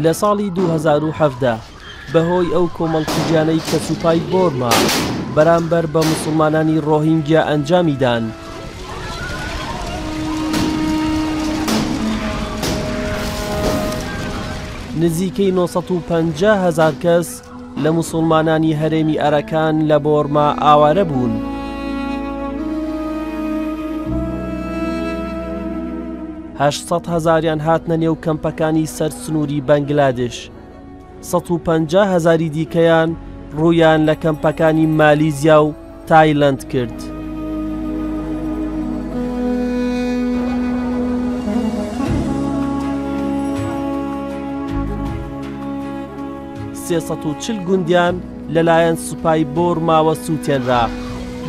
لە ساڵی 2017 بەهۆی ئەو کۆمەڵکوژیانەی کە سوپای بۆرما بەرامبەر بە موسڵمانانی ڕۆهینگیا ئەنجامیدان، نزیکەی 950,000 کەس لە موسڵمانانی هەرێمی ئەرەکان لە بۆرما ئاوارە بوون. هەشت هەزاریان هاتنە نێو کەمپەکانی سەر سنووری بەنگلادێش، 150,000 دیکەیان ڕوویان لە کەمپەکانی مالیزیا و تایلەند کرد. سێ گوندیان لەلایەن سوپای بۆرماوە سووتێنرا،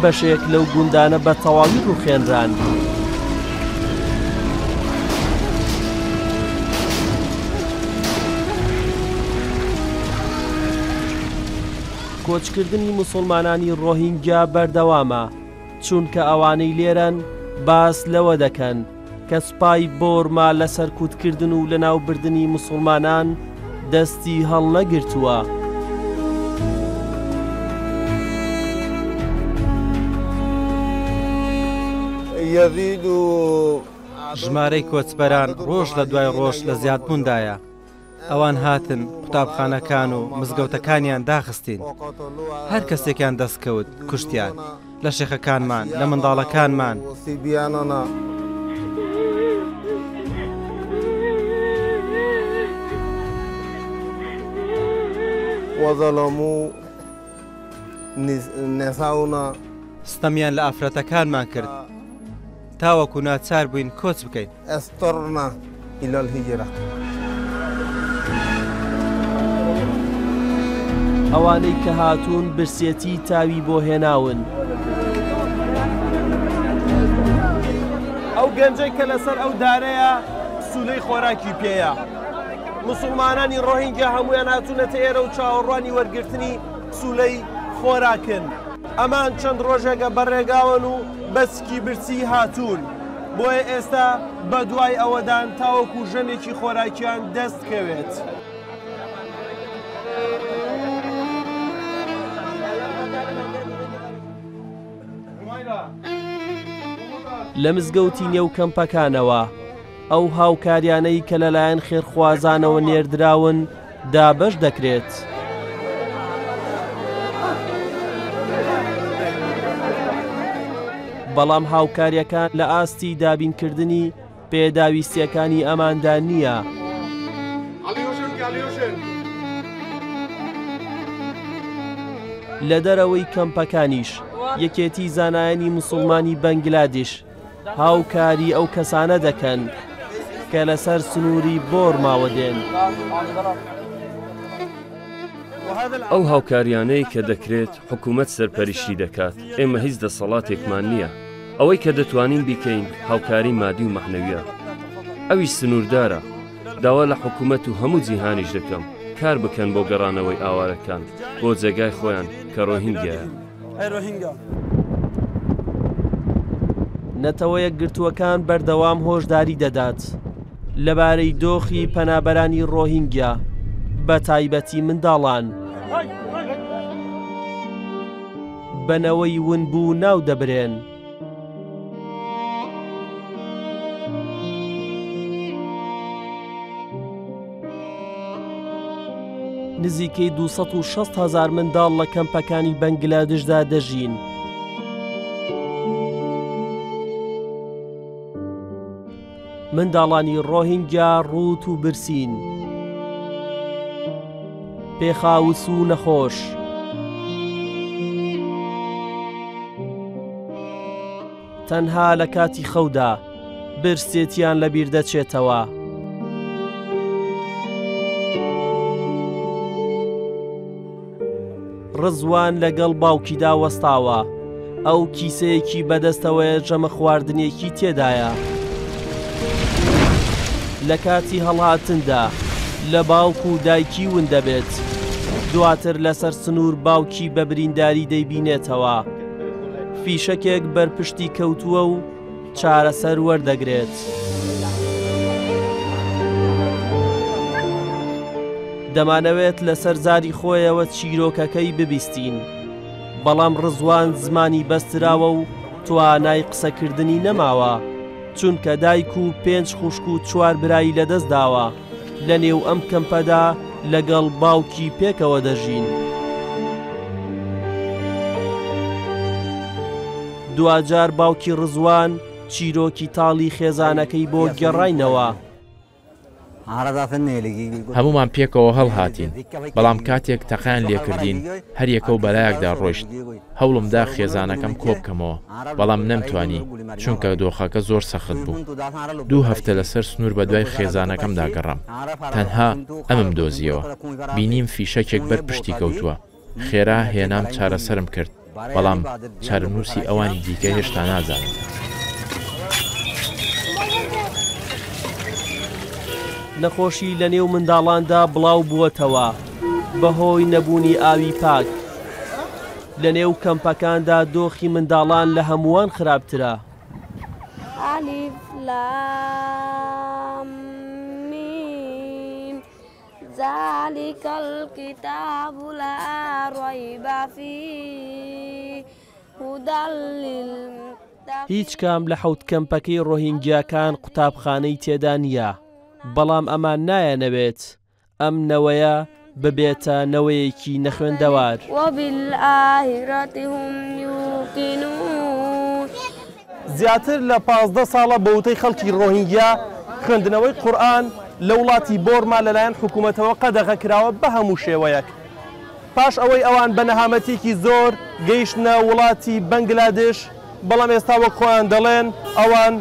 بەشێک لەو گوندانە بە تەواوی ڕووخێنران. کۆچکردنی موسڵمانانی ڕۆهینگیا بەردەوامە، چونکە ئەوانەی لێرەن باس لەوە دەکەن کە سوپای بۆرما لە سەرکوتکردن و لەناوبردنی موسڵمانان دەستی هەڵنەگرتووە. ژمارەی کۆچبەران ڕۆژ لە دوای ڕۆژ لە زیادبووندایە. ئەوان هاتن قوتابخانەکان و مزگەوتەکانیان داخستین، هەر کەسێکیان دەستکەوت کوشتیان، لە شێخەکانمان، لە منداڵەکانمان. ستەمیان لە ئافرەتەکانمان کرد، تاوەکو ناچار بووین کۆچ بکەین. ئەوانەی کە هاتوون برسێتی تاوی بۆ هێناون. ئەو گەنجەی کە لەسەر ئەو دارەیە سولەی خۆراکی پێیە. موسڵمانانی ڕۆهینگیا هەمویان هاتوونەتە ئێرە و چاوەڕوانی وەرگرتنی سولەی خۆراکن. ئەمان چەند ڕۆژێکە بەڕێگاون و بەسکی برسی هاتوون، بۆیە ئێستا بە دوای ئەوەدان تاوەکو ژەمێکی خۆراکیان دەستکەوێت. لە مزگەوتی نێو کەمپەکانەوە ئەو هاوکاریانەی کە لەلایەن خێرخوازانەوە نێردراون دابەش دەکرێت. بەڵام هاوکاریەکان لە ئاستی دابینکردنی پێداویستیەکانی ئەماندا نییە. لە دەرەوەی کەمپەکانیش یەکێتی زانایانی موسڵمانی بەنگلادێش هاوکاری ئەو کەسانە دەکەن کە لەسەر سنووری بۆرماوە دێن. ئەو هاوکاریانەی کە دەکرێت حکوومەت سەرپەرشتی دەکات، ئێمە هیچ دەسەڵاتێکمان نییە. ئەوەی کە دەتوانین بیکەین هاوکاری مادی و مەحنەویە. ئەویش سنووردارە. داوا لە حکوومەت و هەموو جیهانیش دەکەم کار بکەن بۆ گەڕانەوەی ئاوارەکان بۆ جێگای خۆیان کە ڕۆهینگیایە. نەتەوەیەک گرتووەکان بەردەوام هۆشداری دەدات لەبارەی دۆخی پەنابەرانی ڕۆهینگیا، بە تایبەتی منداڵان. بنەوەی ونبوو ناو دەبرێن. نزیکەی 260,000 منداڵ لە کەمپەکانی بەنگلادێشدا دەژین. منداڵانی ڕۆهینگیا ڕوت و برسین، پێخاوس و نەخۆش. تەنها لە کاتی خەودا برسێتیان لەبیر دەچێتەوە. ڕزوان لەگەڵ باوکیدا وەستاوە، ئەو کیسەیەکی بەدەستەوەیە ژەمە خواردنێکی تێدایە. لە کاتی هەڵهاتندا لە باوک و دایکی ون دەبێت، دواتر لەسەر سنوور باوکی بە برینداری دەیبینێتەوە. فیشەکێک بەرپشتی کەوتووە و چارەسەر وەردەگرێت. دەمانەوێت لەسەر زاری خۆیەوە چیرۆکەکەی ببیستین، بەڵام ڕزوان زمانی بەستراوە و توانای قسەکردنی نەماوە، چونکە دایک و 5 خوشک و 4 برایی لەدەست داوە. لە نێو ئەم کەمپەدا لەگەڵ باوکی پێکەوە دەژین. دوجار باوکی ڕزوان چیرۆکی تاڵی خێزانەکەی بۆ گەڕاینەوە. هەمومان پێکەوە هەڵهاتین، بەڵام کاتێک تەقیان لێکردین هەریەکە و بەلایەکدا ڕۆیشت. هەوڵمدا خێزانەکەم کۆبکەمەوە، بەڵام نەمتوانی چونکە دۆخەکە زۆر سەخت بوو. 2 هەفتە لەسەر سنوور بە دوای خێزانەکەمدا گەڕام، تەنها ئەمم دۆزیەوە. بینیم فیشەکێک بەر پشتی کەوتووە. خێرا هێنام چارەسەرم کرد، بەڵام چارەنووسی ئەوانی دیکە هێشتا نازانم. نەخۆشی لە نێو منداڵاندا بڵاو بووەتەوە بەهۆی نەبوونی ئاوی پاک. لە نێو کەمپەکاندا دۆخی منداڵان لە هەمووان خراپترە. ألف لام ميم ذلك الكتاب لا ريب فيه هدى للمتقين. هیچ کام لە 7 کەمپەکەی ڕۆهینگیاکان قوتابخانەی تێدا نییە، بەڵام ئەمان نایەنەوێت ئەم نەوەیە ببێتە نەوەیەکی نەخوێندەوار. وبالآخرة هم يوقنون. زیاتر لە 15 ساڵە بەوتەی خەڵکی ڕۆهینگیا خوێندنەوەی قورئان لە وڵاتی بۆرما لەلایەن حکوومەتەوە قەدەغە کراوە بە هەموو شێوەیەک. پاش ئەوەی ئەوان بە نەهامەتێکی زۆر گەیشتنە وڵاتی بەنگلادێش، بەڵام ئێستا وەک خۆیان دەڵێن ئەوان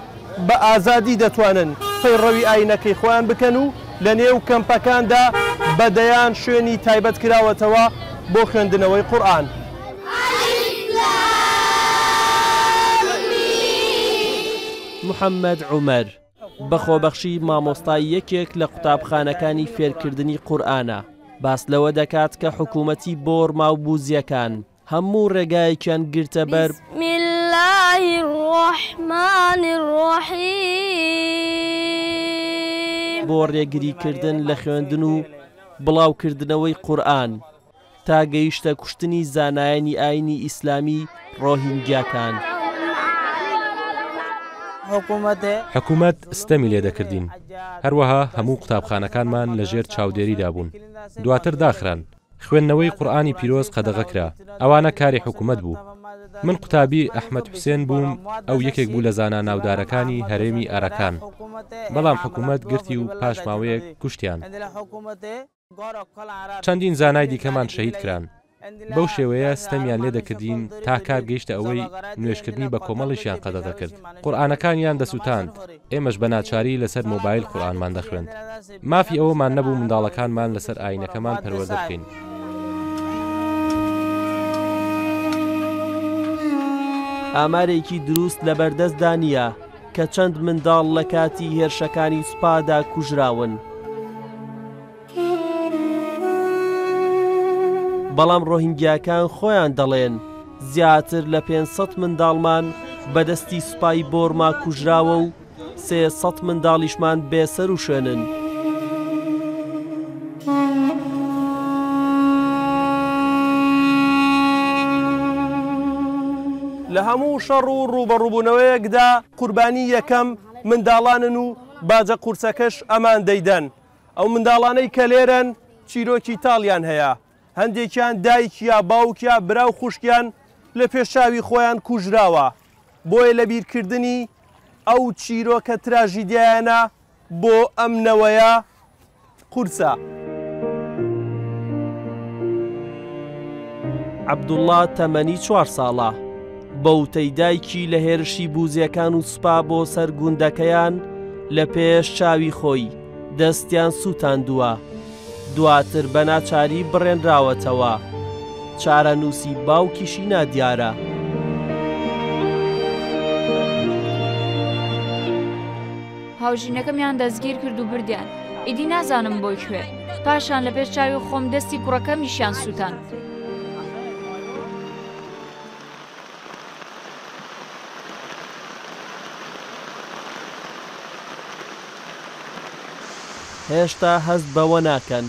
بە ئازادی دەتوانن پەیڕەوی ئاینەکەی خۆیان بکەن و لە نێو کەمپەکاندا بەدەیان شوێنی تایبەت کراوەتەوە بۆ خوێندنەوەی قورئان. محەممەد عومەر بەخۆبەخشی مامۆستای یەکێک لە قوتابخانەکانی فێرکردنی قورئانە، باس لەوە دەکات کە حکوومەتی بۆرما و بوزیەکان هەموو ڕێگایەکیان گرتە بەر بسم الله الرحمن الرحیم بۆ ڕێگریکردن لە خوێندن و بڵاوکردنەوەی قورئان تا گەیشتە کوشتنی زانایانی ئاینی ئیسلامی ڕۆهینگیاکان. حکوومەت ستەمی لێ دەکردین، هەروەها هەموو قوتابخانەکانمان لەژێر چاودێریدا بوون. دواتر داخران، خوێندنەوەی قورئانی پیرۆز قەدەغە، ئەوانە کاری حکوومەت بوو. من قوتابی ئەحمەد حوسێن بووم، ئەو یەکێک بوو لە زانا ناودارەکانی هەرێمی ئەرەکان، بەڵام حکوومەت گرتی و پاش ماوەیەک کوشتیان. چەندین زانای دیکەمان شەهید کران. بەو شێوەیە ستەمیان لێ دەکردین تا کار گەیشتە ئەوەی نوێشکردنی بە کۆمەڵیشیان قەدەغە کرد. قورئانەکانیان دەسووتاند، ئێمەش بە ناچاری لەسەر مۆبایل قورئانمان دەخوێند. مافی ئەوەمان نەبوو منداڵەکانمان لەسەر ئاینەکەمان پەروەردە بکەین. ئامارێکی دروست لە بەردەستدا نییە کە چەند منداڵ لە کاتی هێرشەکانی سوپادا کوژراون. بەڵام ڕۆهینگیاکان خۆیان دەڵێن زیاتر لە 500 منداڵمان بەدەستی سوپای بۆرما کوژراوە و 300 منداڵیشمان بێسەر و شوێنن. لە هەموو شەڕ و ڕوبەڕووبوونەوەیەکدا قوربانی یەکەم منداڵانن و باجە قورسەکەش ئەمان دەیدەن. ئەو منداڵانەی کە لێرەن چیرۆکی تاڵیان هەیە، هەندێکیان دایکیا باوکیا براو خوشکیان لە پێشاوی خۆیان کوژراوە. بۆیە لە بیرکردنی ئەو چیرۆکە تراژیدیانە بۆ ئەم نەوەیە قورسە. عەبدوڵڵا تەمەنی 4 ساڵە، بەوتەی دایکی لە هێرشی بوزیەکان و سوپا بۆ سەر گوندەکەیان لە پێش چاوی خۆی دەستیان سووتاندووە. دواتر بە ناچاری بڕێنراوەتەوە. چارەنووسی باوکیشی نادیارە. هاوژینەکەمیان دەستگیر کرد و بردیان. ئیدی نازانم بۆی کوێ. پاشان لە پێش چاوی خۆم دەستی کوڕەکەمیشیان سووتان. هێشتا هەست بەوە ناکەن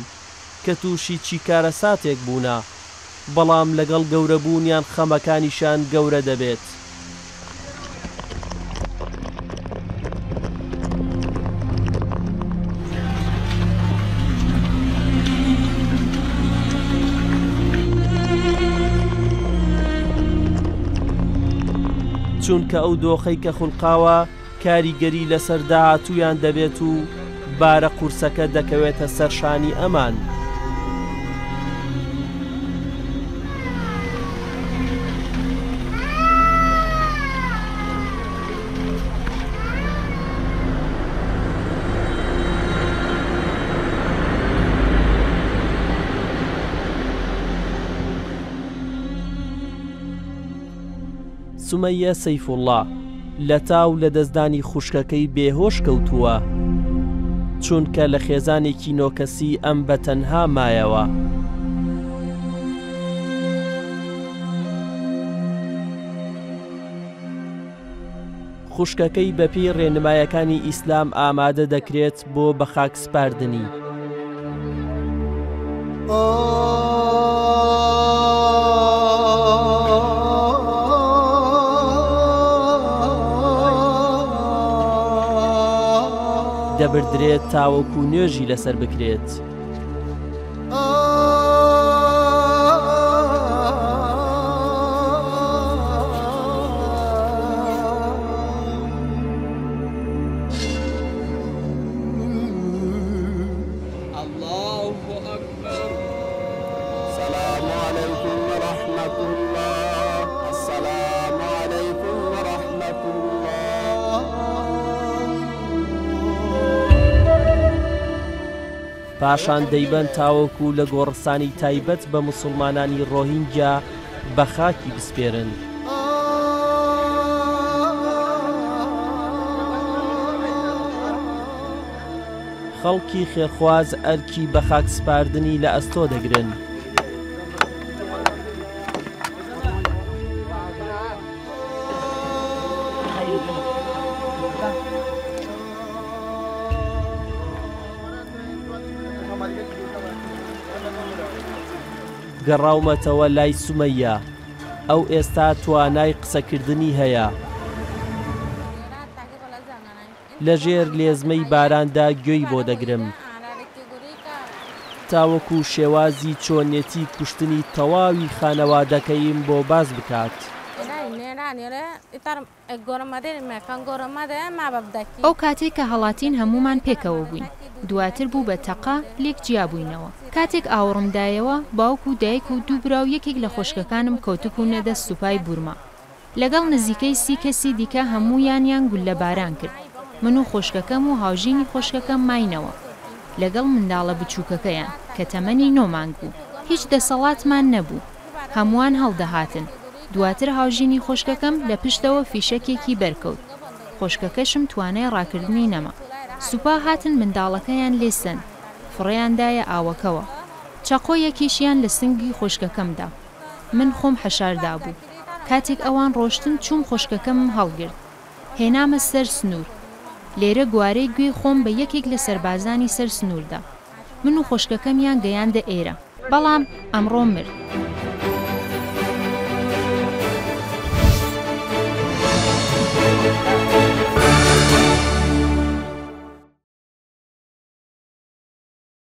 کە تووشی چیکارە ساتێک بوونە، بەڵام لەگەڵ گەورەبوونیان خەمەکانیشان گەورە دەبێت. چونکە ئەو دۆخەی کە خوڵقاوە کاریگەری لەسەر داهاتوویان دەبێت و بارە قورسەکە دەکەوێتە سەرشانی ئەمان. سومەیە سەیفوڵڵا لە تاو لە دەستدانی خوشکەکەی بێهۆش کەوتووە، چونکە لە خێزانێکی نۆکەسی ئەم بەتەنها مایەوە. خوشکەکەی بەپێی ڕێنمایەکانی ئیسلام ئامادە دەکرێت بۆ بە خاک سپاردنی. دەبردرێت تاوەکو نوێژی لەسەر بکرێت. پاشان دەیبەن تاوەکو لە گۆڕستانی تایبەت بە موسڵمانانی ڕۆهینگیا بە خاکی بسپێرن. خەڵکی خێرخواز ئەرکی بە خاک سپاردنی لە ئەستۆ دەگرن. گەڕاومەتەوە لای سومەیە، ئەو ئێستا توانای قسەکردنی هەیە. لەژێر لێزمەی باراندا گوێی بۆ دەگرم، تاوەکو شێوازی چۆنێتی کوشتنی تەواوی خانەوادەکەیم بۆ باز بکات. ئەو کاتێک کە هەڵاتین هەمومان پێکەوە بووین، دواتر بوو بە تەقا لێک جیابووینەوە. کاتێک ئاوڕمدایەوە باوک و دایک و دوو براو یەکێک لە خۆشکەکانم کەوتبوونە دەست سوپای بورما. لەگەڵ نزیکەی 30 کەسی دیکە هەموویانیان گول لە باران کرد. من و خۆشکەکەم و هاوژینی خۆشکەکەم ماینەوە لەگەڵ منداڵە بچووکەکەیان کە تەمەنی 9 مانگ بوو. هیچ دەسەڵاتمان نەبوو، هەمووان هەڵدەهاتن. دواتر هاوژینی خۆشکەکەم لە پشتەوە فیشەکێکی بەرکەوت. خۆشکەکەشم توانای ڕاکردنی نەما. سوپا هاتن منداڵەکەیان لێسن، فڕێیاندایە ئاوەکەوە. چاقۆیەکیشیان لە سنگی خۆشکەکەمدا. من خۆم حەشاردا بوو. کاتێک ئەوان ڕۆشتن چوم خۆشکەکەمم هەڵگرت. هێنامە سەر سنوور. لێرە گوارەی گوێ خۆم بە یەکێک لە سەربازانی سەر سنووردا. من و خۆشکەکەمیان گەیاندە ئێرە، بەڵام ئەمڕۆ مرد.